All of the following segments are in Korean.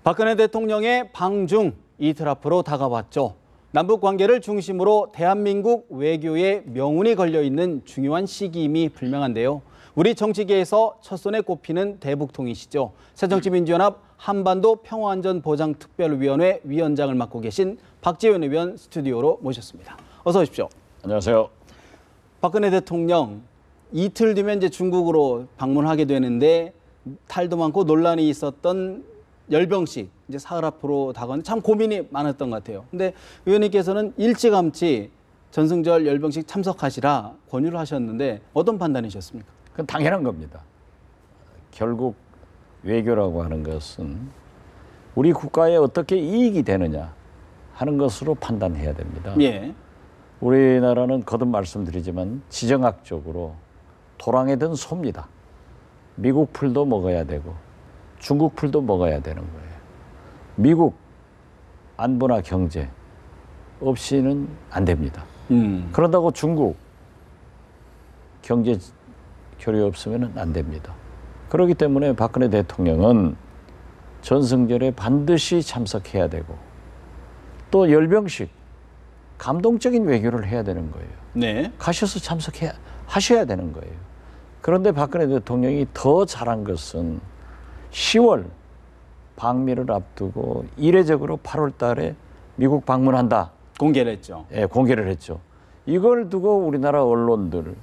박근혜 대통령의 방중 이틀 앞으로 다가왔죠. 남북 관계를 중심으로 대한민국 외교의 명운이 걸려있는 중요한 시기임이 분명한데요. 우리 정치계에서 첫손에 꼽히는 대북통이시죠. 새정치민주연합 한반도 평화안전보장특별위원회 위원장을 맡고 계신 박지원 의원 스튜디오로 모셨습니다. 어서 오십시오. 안녕하세요. 박근혜 대통령 이틀 뒤면 이제 중국으로 방문하게 되는데 탈도 많고 논란이 있었던 열병식 이제 사흘 앞으로 다가오는데 참 고민이 많았던 것 같아요. 근데 의원님께서는 일찌감치 전승절 열병식 참석하시라 권유를 하셨는데 어떤 판단이셨습니까? 그건 당연한 겁니다. 결국 외교라고 하는 것은 우리 국가에 어떻게 이익이 되느냐 하는 것으로 판단해야 됩니다. 예. 우리나라는 거듭 말씀드리지만 지정학적으로 도랑에 든 소입니다. 미국 풀도 먹어야 되고 중국 풀도 먹어야 되는 거예요. 미국 안보나 경제 없이는 안 됩니다. 그런다고 중국 경제 교류 없으면 안 됩니다. 그렇기 때문에 박근혜 대통령은 전승절에 반드시 참석해야 되고 또 열병식 감동적인 외교를 해야 되는 거예요. 네. 가셔서 하셔야 되는 거예요. 그런데 박근혜 대통령이 더 잘한 것은 10월 방미를 앞두고 이례적으로 8월 달에 미국 방문한다. 공개를 했죠. 예, 공개를 했죠. 이걸 두고 우리나라 언론들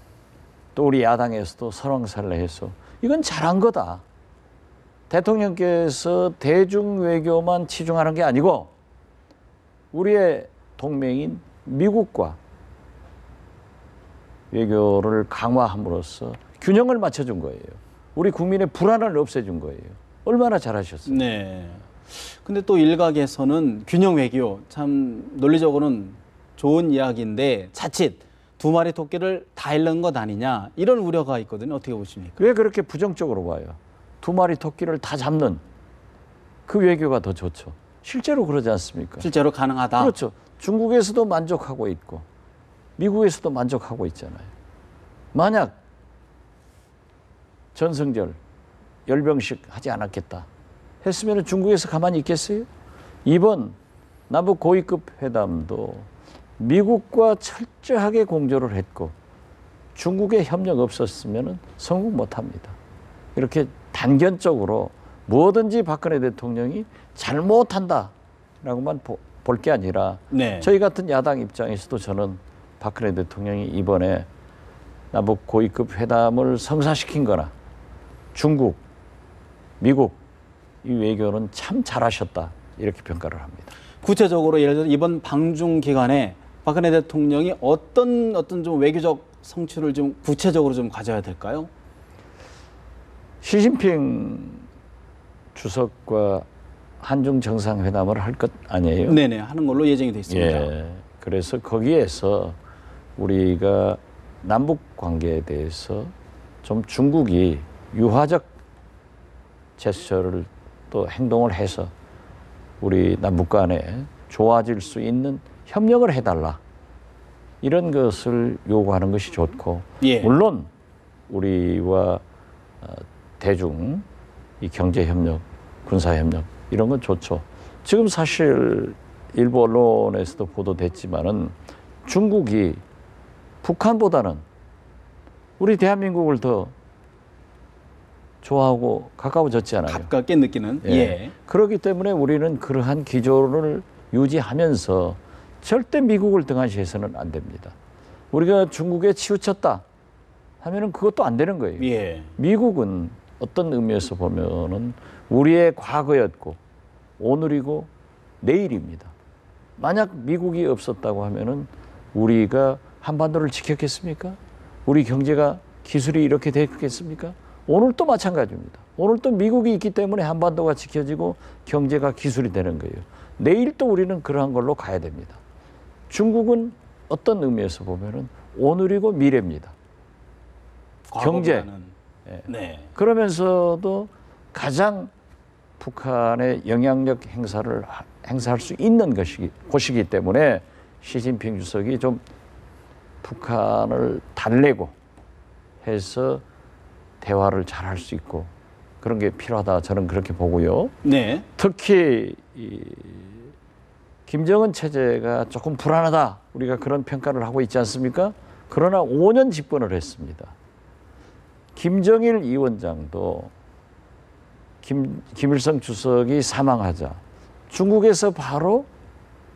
또 우리 야당에서도 설왕설래해서 이건 잘한 거다. 대통령께서 대중 외교만 치중하는 게 아니고 우리의 동맹인 미국과 외교를 강화함으로써 균형을 맞춰준 거예요. 우리 국민의 불안을 없애준 거예요. 얼마나 잘하셨어요. 네. 근데 또 일각에서는 균형 외교 참 논리적으로는 좋은 이야기인데 자칫 두 마리 토끼를 다 잃는 것 아니냐 이런 우려가 있거든요. 어떻게 보십니까? 왜 그렇게 부정적으로 봐요? 두 마리 토끼를 다 잡는 그 외교가 더 좋죠. 실제로 그러지 않습니까? 실제로 가능하다. 그렇죠. 중국에서도 만족하고 있고 미국에서도 만족하고 있잖아요. 만약 전승절 열병식 하지 않았겠다 했으면 중국에서 가만히 있겠어요? 이번 남북 고위급 회담도 미국과 철저하게 공조를 했고 중국의 협력 없었으면 성공 못합니다. 이렇게 단견적으로 뭐든지 박근혜 대통령이 잘못한다라고만 볼 게 아니라 네. 저희 같은 야당 입장에서도 저는 박근혜 대통령이 이번에 남북 고위급 회담을 성사시킨 거나 중국, 미국 이 외교는 참 잘하셨다 이렇게 평가를 합니다. 구체적으로 예를 들어 이번 방중 기간에 박근혜 대통령이 어떤 좀 외교적 성취를 좀 구체적으로 좀 가져야 될까요? 시진핑 주석과 한중 정상회담을 할 것 아니에요? 네네 하는 걸로 예정이 돼 있습니다. 예. 그래서 거기에서 우리가 남북 관계에 대해서 좀 중국이 유화적 제스처를 또 행동을 해서 우리 남북 간에 좋아질 수 있는 협력을 해달라. 이런 것을 요구하는 것이 좋고 예. 물론 우리와 대중 이 경제협력, 군사협력 이런 건 좋죠. 지금 사실 일부 언론에서도 보도됐지만은 중국이 북한보다는 우리 대한민국을 더 좋아하고 가까워졌지 않아요. 가깝게 느끼는. 예. 예. 그렇기 때문에 우리는 그러한 기조를 유지하면서 절대 미국을 등한시해서는 안 됩니다. 우리가 중국에 치우쳤다 하면은 그것도 안 되는 거예요. 예. 미국은 어떤 의미에서 보면은 우리의 과거였고 오늘이고 내일입니다. 만약 미국이 없었다고 하면은 우리가 한반도를 지켰겠습니까? 우리 경제가 기술이 이렇게 됐겠습니까? 오늘도 마찬가지입니다. 오늘도 미국이 있기 때문에 한반도가 지켜지고 경제가 기술이 되는 거예요. 내일 또 우리는 그러한 걸로 가야 됩니다. 중국은 어떤 의미에서 보면은 오늘이고 미래입니다. 경제. 예. 네. 그러면서도 가장 북한의 영향력 행사할 수 있는 곳이기 때문에 시진핑 주석이 좀 북한을 달래고 해서 대화를 잘 할 수 있고 그런 게 필요하다. 저는 그렇게 보고요. 네. 특히 이 김정은 체제가 조금 불안하다. 우리가 그런 평가를 하고 있지 않습니까? 그러나 5년 집권을 했습니다. 김정일 위원장도 김일성 주석이 사망하자 중국에서 바로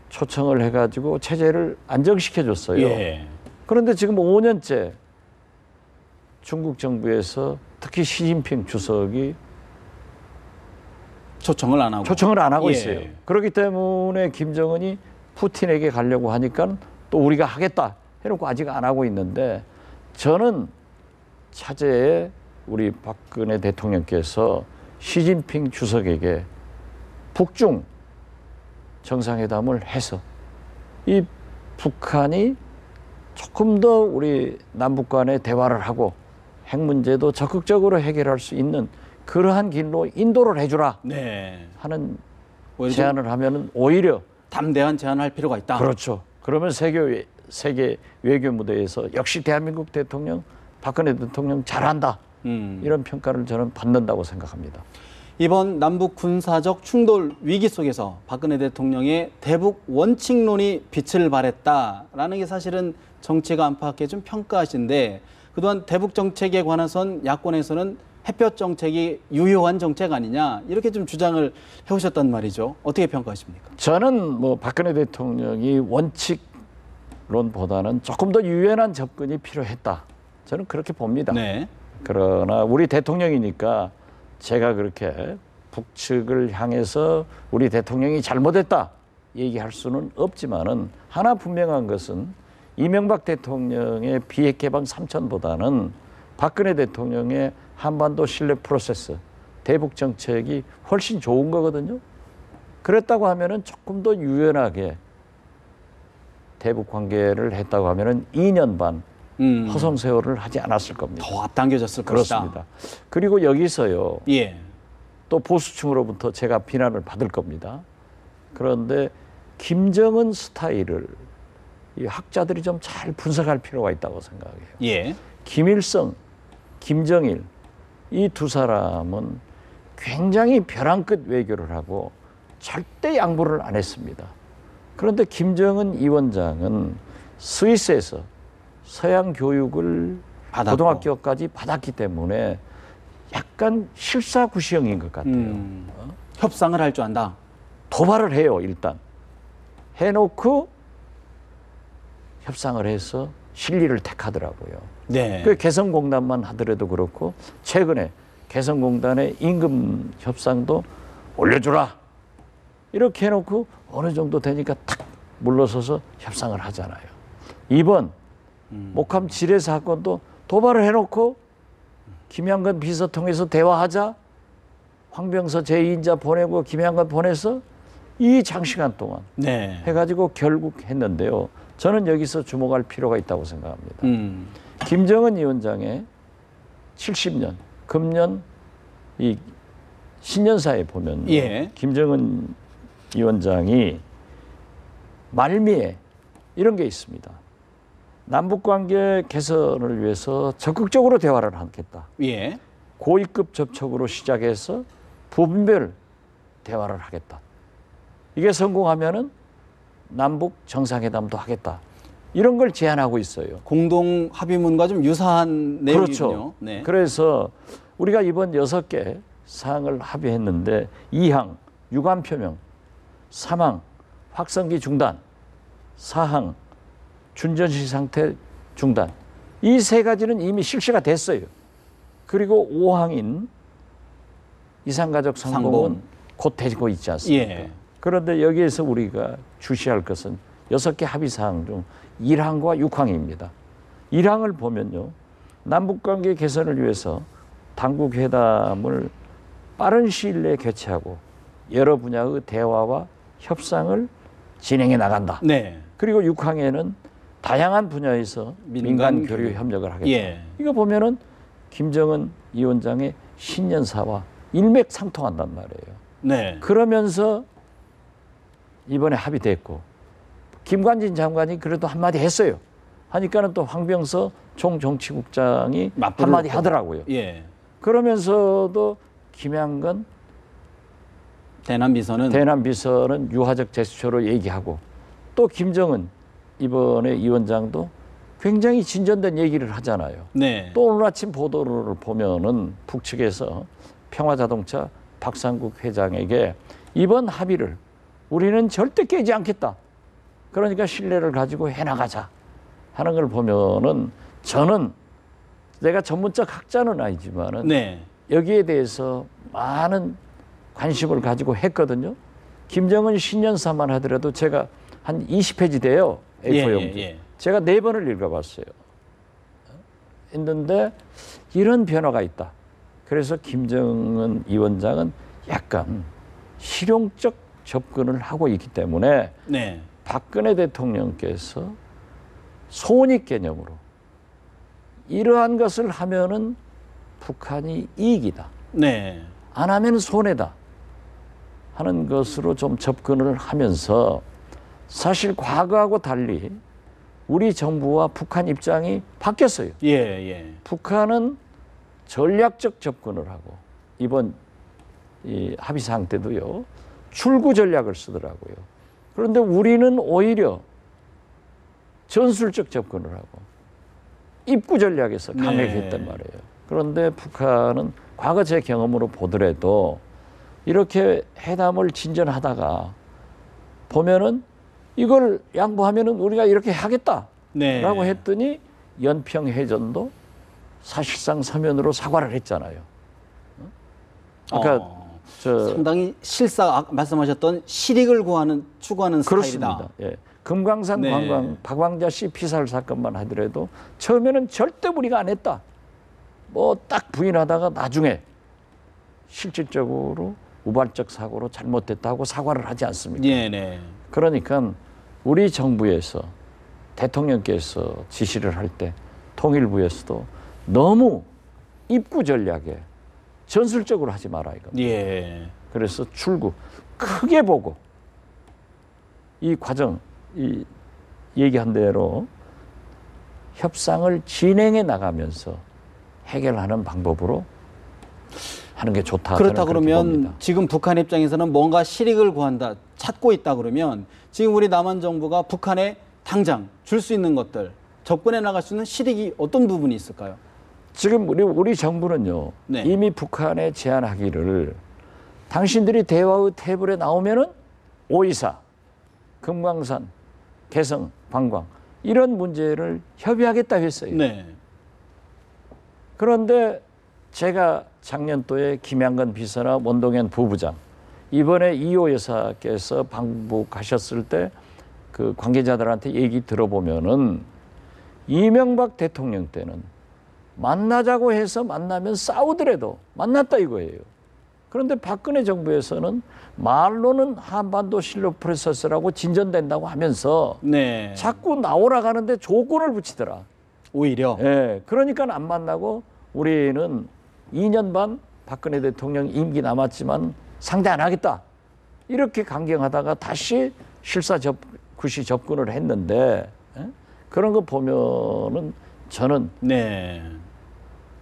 초청을 해가지고 체제를 안정시켜줬어요. 예. 그런데 지금 5년째 중국 정부에서 특히 시진핑 주석이 초청을 안 하고. 예. 있어요. 그렇기 때문에 김정은이 푸틴에게 가려고 하니까 또 우리가 하겠다 해놓고 아직 안 하고 있는데, 저는 차제에 우리 박근혜 대통령께서 시진핑 주석에게 북중 정상회담을 해서 이 북한이 조금 더 우리 남북 간의 대화를 하고 핵 문제도 적극적으로 해결할 수 있는 그러한 길로 인도를 해주라 네. 하는 오히려 제안을 하면은 오히려 담대한 제안을 할 필요가 있다. 그렇죠. 그러면 세계 외교 무대에서 역시 대한민국 대통령 박근혜 대통령 잘한다. 이런 평가를 저는 받는다고 생각합니다. 이번 남북 군사적 충돌 위기 속에서 박근혜 대통령의 대북 원칙론이 빛을 발했다라는 게 사실은 정치가 안팎의 좀 평가하신데, 그동안 대북 정책에 관해선 야권에서는 햇볕 정책이 유효한 정책 아니냐 이렇게 좀 주장을 해오셨단 말이죠. 어떻게 평가하십니까? 저는 뭐 박근혜 대통령이 원칙론보다는 조금 더 유연한 접근이 필요했다. 저는 그렇게 봅니다. 네. 그러나 우리 대통령이니까 제가 그렇게 북측을 향해서 우리 대통령이 잘못했다 얘기할 수는 없지만은, 하나 분명한 것은 이명박 대통령의 비핵 개방 3천보다는 박근혜 대통령의 한반도 신뢰 프로세스, 대북 정책이 훨씬 좋은 거거든요. 그랬다고 하면은 조금 더 유연하게 대북 관계를 했다고 하면은 2년 반 허송 세월을 하지 않았을 겁니다. 더 앞당겨졌을 그렇습니다. 것이다. 그리고 여기서요. 예. 또 보수층으로부터 제가 비난을 받을 겁니다. 그런데 김정은 스타일을 이 학자들이 좀 잘 분석할 필요가 있다고 생각해요. 예. 김일성, 김정일 이 두 사람은 굉장히 벼랑 끝 외교를 하고 절대 양보를 안 했습니다. 그런데 김정은 위원장은 스위스에서 서양 교육을 받았고. 고등학교까지 받았기 때문에 약간 실사구시형인 것 같아요. 협상을 할 줄 안다. 도발을 해요. 일단 해놓고 협상을 해서 실리를 택하더라고요. 네. 그 개성공단만 하더라도 그렇고 최근에 개성공단의 임금 협상도 올려주라 이렇게 해놓고 어느 정도 되니까 탁 물러서서 협상을 하잖아요. 이번 목함 지뢰 사건도 도발을 해놓고 김양건 비서 통해서 대화하자 황병서 제2인자 보내고 김양건 보내서 이 장시간 동안 네. 해가지고 결국 했는데요. 저는 여기서 주목할 필요가 있다고 생각합니다. 김정은 위원장의 70년, 금년 이 신년사에 보면 예. 김정은 위원장이 말미에 이런 게 있습니다. 남북관계 개선을 위해서 적극적으로 대화를 하겠다. 예. 고위급 접촉으로 시작해서 부분별 대화를 하겠다. 이게 성공하면은 남북 정상회담도 하겠다. 이런 걸 제안하고 있어요. 공동 합의문과 좀 유사한 내용이군요. 그렇죠. 네. 그래서 우리가 이번 6개 사항을 합의했는데 2항 유감 표명, 3항 확성기 중단, 4항 준전시 상태 중단. 이 세 가지는 이미 실시가 됐어요. 그리고 5항인 이산가족 상봉은 곧 되고 있지 않습니까? 예. 그런데 여기에서 우리가 주시할 것은 6개 합의 사항 중 1항과 6항입니다. 1항을 보면요. 남북관계 개선을 위해서 당국 회담을 빠른 시일 내에 개최하고 여러 분야의 대화와 협상을 진행해 나간다. 네. 그리고 6항에는 다양한 분야에서 민간 교류 협력을 하겠다. 예. 이거 보면은 김정은 위원장의 신년사와 일맥상통한단 말이에요. 네. 그러면서 이번에 합의됐고 김관진 장관이 그래도 한마디 했어요. 하니까는 또 황병서 총정치국장이 맞불을 한마디 또. 하더라고요. 예. 그러면서도 김양건 대남 비서는 유화적 제스처로 얘기하고 또 김정은 이번에 위원장도 굉장히 진전된 얘기를 하잖아요. 네. 또 오늘 아침 보도를 보면은 북측에서 평화자동차 박상국 회장에게 이번 합의를 우리는 절대 깨지 않겠다. 그러니까 신뢰를 가지고 해나가자 하는 걸 보면은 저는 내가 전문적 학자는 아니지만은 네. 여기에 대해서 많은 관심을 가지고 했거든요. 김정은 신년사만 하더라도 제가 한 20페이지 돼요. A4용지. 예. 제가 4번을 읽어봤어요. 했는데 이런 변화가 있다. 그래서 김정은 위원장은 약간 실용적 접근을 하고 있기 때문에 네. 박근혜 대통령께서 손익 개념으로 이러한 것을 하면은 북한이 이익이다. 네. 안 하면 손해다 하는 것으로 좀 접근을 하면서 사실 과거하고 달리 우리 정부와 북한 입장이 바뀌었어요. 예. 북한은 전략적 접근을 하고 이번 이 합의사항 때도요. 출구 전략을 쓰더라고요. 그런데 우리는 오히려 전술적 접근을 하고 입구 전략에서 강력했단 말이에요. 그런데 북한은 과거 제 경험으로 보더라도 이렇게 회담을 진전하다가 보면은 이걸 양보하면은 우리가 이렇게 하겠다라고 네. 했더니 연평해전도 사실상 서면으로 사과를 했잖아요. 아까 상당히 말씀하셨던 실익을 추구하는 그렇습니다. 스타일이다. 예. 금강산 네. 관광 박왕자 씨 피살 사건만 하더라도 처음에는 절대 우리가 안 했다. 뭐 딱 부인하다가 나중에 실질적으로 우발적 사고로 잘못됐다고 사과를 하지 않습니까? 네. 그러니까 우리 정부에서 대통령께서 지시를 할 때 통일부에서도 너무 입구 전략에 전술적으로 하지 마라 이겁니다. 예. 그래서 출구 크게 보고 이 과정 이 얘기한 대로 협상을 진행해 나가면서 해결하는 방법으로 하는 게 좋다. 그렇다 저는 그렇게 그러면 봅니다. 지금 북한 입장에서는 뭔가 실익을 구한다, 찾고 있다 그러면 지금 우리 남한 정부가 북한에 당장 줄 수 있는 것들, 접근해 나갈 수 있는 실익이 어떤 부분이 있을까요? 지금 우리 정부는요. 네. 이미 북한에 제안하기를 당신들이 대화의 테이블에 나오면은 5.24, 금강산, 개성, 관광 이런 문제를 협의하겠다 했어요. 네. 그런데 제가 작년도에 김양건 비서나 원동현 부부장 이번에 이호 여사께서 방북하셨을 때 그 관계자들한테 얘기 들어보면은 이명박 대통령 때는 만나자고 해서 만나면 싸우더라도 만났다 이거예요. 그런데 박근혜 정부에서는 말로는 한반도 실력 프로세스라고 진전된다고 하면서 네. 자꾸 나오라 하는데 조건을 붙이더라. 오히려. 예, 그러니까 안 만나고 우리는 2년 반 박근혜 대통령 임기 남았지만 상대 안 하겠다. 이렇게 강경하다가 다시 실사구시 접근을 했는데 그런 거 보면은 저는 네.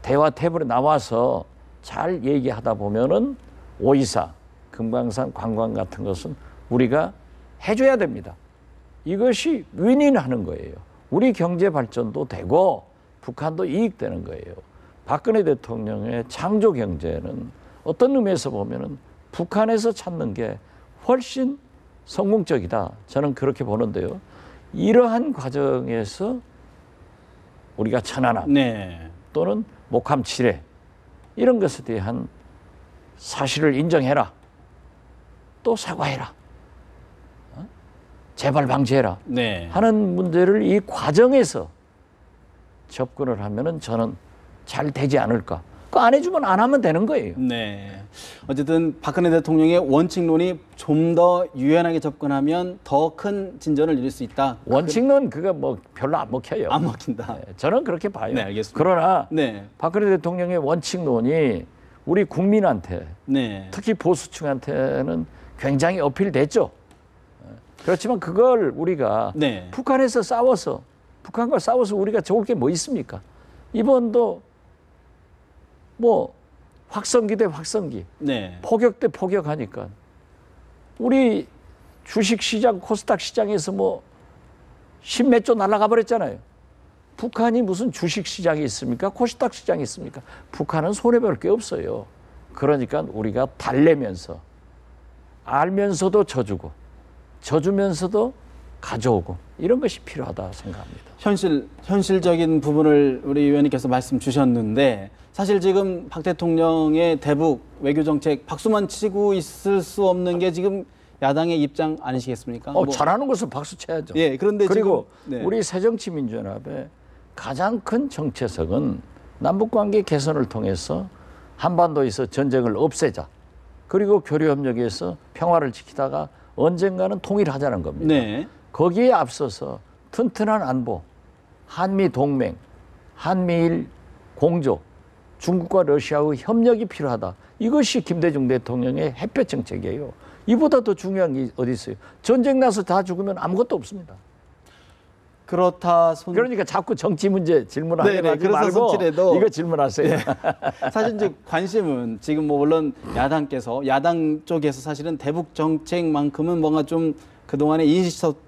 대화 테이블에 나와서 잘 얘기하다 보면은 5.24, 금강산 관광 같은 것은 우리가 해줘야 됩니다. 이것이 윈윈하는 거예요. 우리 경제 발전도 되고 북한도 이익되는 거예요. 박근혜 대통령의 창조 경제는 어떤 의미에서 보면은 북한에서 찾는 게 훨씬 성공적이다. 저는 그렇게 보는데요. 이러한 과정에서 우리가 천안함 네. 또는 목함 칠해 이런 것에 대한 사실을 인정해라. 또 사과해라. 재발 방지해라. 네. 하는 문제를 이 과정에서 접근을 하면은 저는 잘 되지 않을까. 그거 안 해주면 안 하면 되는 거예요. 네. 어쨌든 박근혜 대통령의 원칙론이 좀 더 유연하게 접근하면 더 큰 진전을 이룰 수 있다. 원칙론 그거 뭐 별로 안 먹혀요. 안 먹힌다. 네, 저는 그렇게 봐요. 네, 알겠습니다. 그러나 네. 박근혜 대통령의 원칙론이 우리 국민한테 네. 특히 보수층한테는 굉장히 어필됐죠. 그렇지만 그걸 우리가 네. 북한과 싸워서 우리가 좋을 게 뭐 있습니까? 이번도 뭐 확성기 대 확성기, 네. 포격 대 포격하니까 우리 주식시장 코스닥 시장에서 뭐 십몇 조 날아가 버렸잖아요. 북한이 무슨 주식시장이 있습니까? 코스닥 시장이 있습니까? 북한은 손해볼 게 없어요. 그러니까 우리가 달래면서 알면서도 져주고 져주면서도 가져오고 이런 것이 필요하다 생각합니다. 현실적인 부분을 우리 의원님께서 말씀 주셨는데 사실 지금 박 대통령의 대북 외교 정책 박수만 치고 있을 수 없는 게 지금 야당의 입장 아니시겠습니까? 잘하는 것은 박수 쳐야죠. 예, 그런데 그리고 지금, 네. 우리 새정치민주연합의 가장 큰 정체성은 남북관계 개선을 통해서 한반도에서 전쟁을 없애자. 그리고 교류협력에서 평화를 지키다가 언젠가는 통일하자는 겁니다. 네. 거기에 앞서서 튼튼한 안보, 한미 동맹, 한미일 공조, 중국과 러시아의 협력이 필요하다. 이것이 김대중 대통령의 햇볕 정책이에요. 이보다 더 중요한 게 어디 있어요? 전쟁 나서 다 죽으면 아무것도 없습니다. 그러니까 자꾸 정치 문제 질문하지 말고 손질해도 이거 질문하세요. 네. 사실 이제 관심은 지금 뭐 물론 야당 쪽에서 사실은 대북 정책만큼은 뭔가 좀 그동안의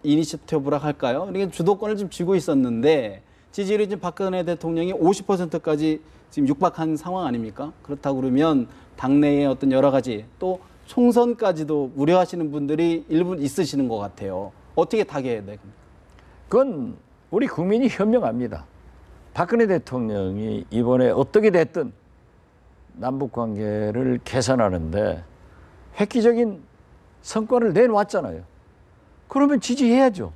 이니셔티브라 할까요? 그러니까 주도권을 좀 쥐고 있었는데 지지율이 지금 박근혜 대통령이 50%까지 지금 육박한 상황 아닙니까? 그렇다고 그러면 당내의 어떤 여러 가지 또 총선까지도 우려하시는 분들이 일부 있으시는 것 같아요. 어떻게 타개해야 돼요? 그건 우리 국민이 현명합니다. 박근혜 대통령이 이번에 어떻게 됐든 남북관계를 개선하는데 획기적인 성과를 내놓았잖아요. 그러면 지지해야죠.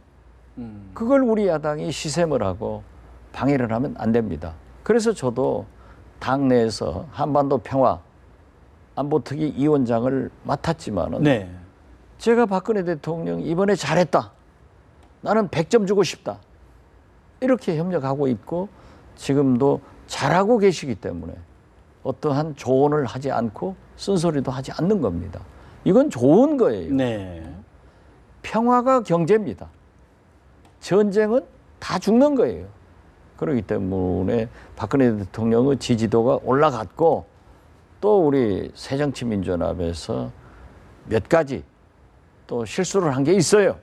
그걸 우리 야당이 시샘을 하고 방해를 하면 안 됩니다. 그래서 저도 당내에서 한반도 평화 안보특위 위원장을 맡았지만은 네. 제가 박근혜 대통령 이번에 잘했다. 나는 100점 주고 싶다. 이렇게 협력하고 있고 지금도 잘하고 계시기 때문에 어떠한 조언을 하지 않고 쓴소리도 하지 않는 겁니다. 이건 좋은 거예요. 네. 평화가 경제입니다. 전쟁은 다 죽는 거예요. 그렇기 때문에 박근혜 대통령의 지지도가 올라갔고 또 우리 새정치민주연합에서 몇 가지 또 실수를 한 게 있어요.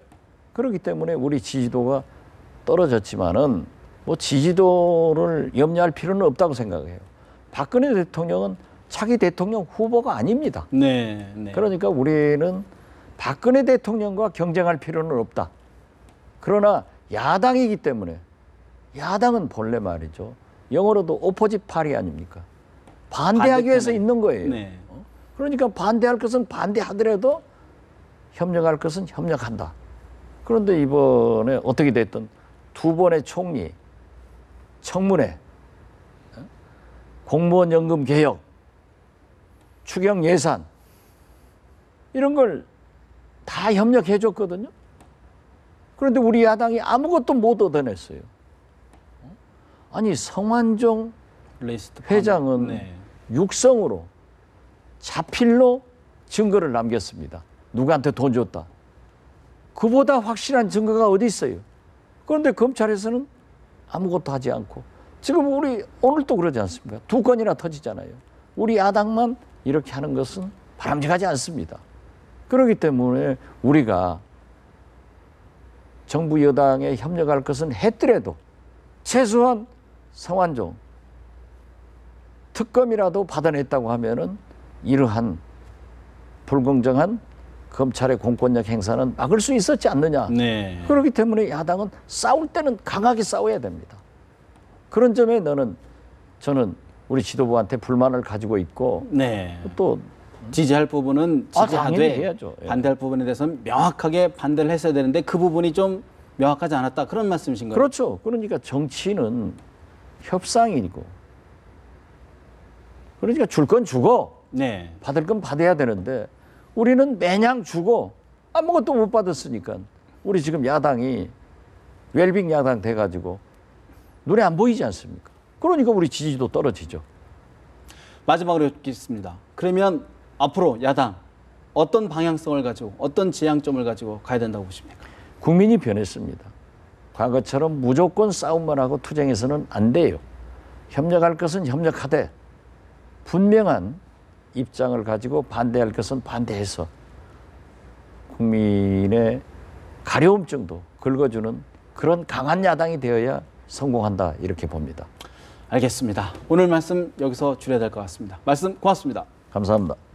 그렇기 때문에 우리 지지도가 떨어졌지만은 뭐 지지도를 염려할 필요는 없다고 생각해요. 박근혜 대통령은 차기 대통령 후보가 아닙니다. 네. 네. 그러니까 우리는 박근혜 대통령과 경쟁할 필요는 없다. 그러나 야당이기 때문에 야당은 본래 말이죠. 영어로도 오포짓 파리 아닙니까? 반대하기 위해서 있는 거예요. 네. 그러니까 반대할 것은 반대하더라도 협력할 것은 협력한다. 그런데 이번에 어떻게 됐든 두 번의 총리, 청문회, 공무원 연금 개혁, 추경 예산 이런 걸 다 협력해 줬거든요. 그런데 우리 야당이 아무것도 못 얻어냈어요. 아니 성완종 회장은 네. 육성으로 자필로 증거를 남겼습니다. 누구한테 돈 줬다. 그보다 확실한 증거가 어디 있어요. 그런데 검찰에서는 아무것도 하지 않고 지금 우리 오늘 또 그러지 않습니까? 두 건이나 터지잖아요. 우리 야당만 이렇게 하는 것은 바람직하지 않습니다. 그렇기 때문에 우리가 정부 여당에 협력할 것은 했더라도 최소한 성완종 특검이라도 받아냈다고 하면은 이러한 불공정한 검찰의 공권력 행사는 막을 수 있었지 않느냐. 네. 그렇기 때문에 야당은 싸울 때는 강하게 싸워야 됩니다. 그런 점에 저는 우리 지도부한테 불만을 가지고 있고 네. 또 지지할 부분은 당연히 지지하되 해야죠. 예. 반대할 부분에 대해서는 명확하게 반대를 했어야 되는데 그 부분이 좀 명확하지 않았다. 그런 말씀이신 거예요? 그렇죠. 그러니까 정치는 협상이고 그러니까 줄 건 주고 네. 받을 건 받아야 되는데 우리는 매냥 주고 아무것도 못 받았으니까 우리 지금 야당이 웰빙 야당 돼가지고 눈에 안 보이지 않습니까? 그러니까 우리 지지도 떨어지죠. 마지막으로 여쭙겠습니다. 그러면 앞으로 야당 어떤 방향성을 가지고 어떤 지향점을 가지고 가야 된다고 보십니까? 국민이 변했습니다. 과거처럼 무조건 싸움만 하고 투쟁해서는 안 돼요. 협력할 것은 협력하되 분명한 입장을 가지고 반대할 것은 반대해서 국민의 가려움증도 긁어주는 그런 강한 야당이 되어야 성공한다 이렇게 봅니다. 알겠습니다. 오늘 말씀 여기서 줄여야 될 것 같습니다. 말씀 고맙습니다. 감사합니다.